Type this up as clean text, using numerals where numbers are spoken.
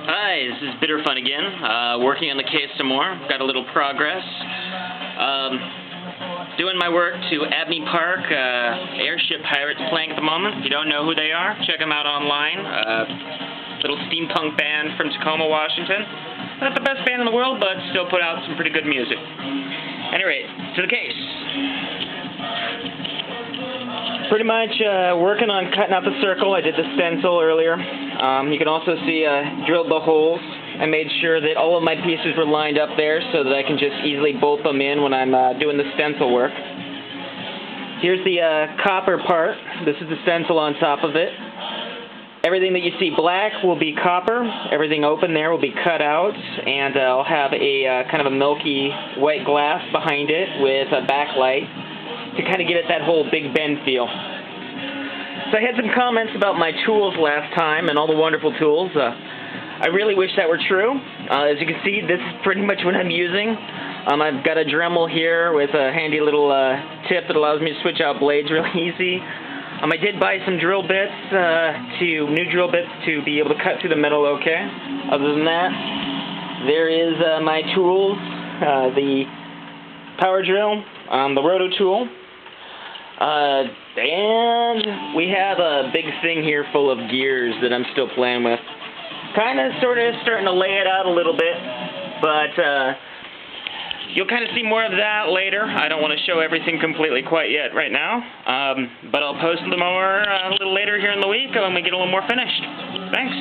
Hi, this is Bitterfun again, working on the case some more. Got a little progress. Doing my work to Abney Park, Airship Pirates playing at the moment. If you don't know who they are, check them out online. Little steampunk band from Tacoma, Washington. Not the best band in the world, but still put out some pretty good music. Anyway, to the case. Pretty much working on cutting out the circle. I did the stencil earlier. You can also see I drilled the holes. I made sure that all of my pieces were lined up there so that I can just easily bolt them in when I'm doing the stencil work. Here's the copper part. This is the stencil on top of it. Everything that you see black will be copper. Everything open there will be cut out, and I'll have a kind of a milky white glass behind it with a backlight to kind of give it that whole Big Ben feel. So I had some comments about my tools last time and all the wonderful tools. I really wish that were true. As you can see, this is pretty much what I'm using. I've got a Dremel here with a handy little tip that allows me to switch out blades really easy. I did buy some drill bits, new drill bits to be able to cut through the metal okay. Other than that, there is my tools, the power drill, the roto tool, and we have a big thing here full of gears that I'm still playing with. Kind of, sort of starting to lay it out a little bit, but you'll kind of see more of that later. I don't want to show everything completely quite yet right now, but I'll post them more a little later here in the week when we get a little more finished. Thanks.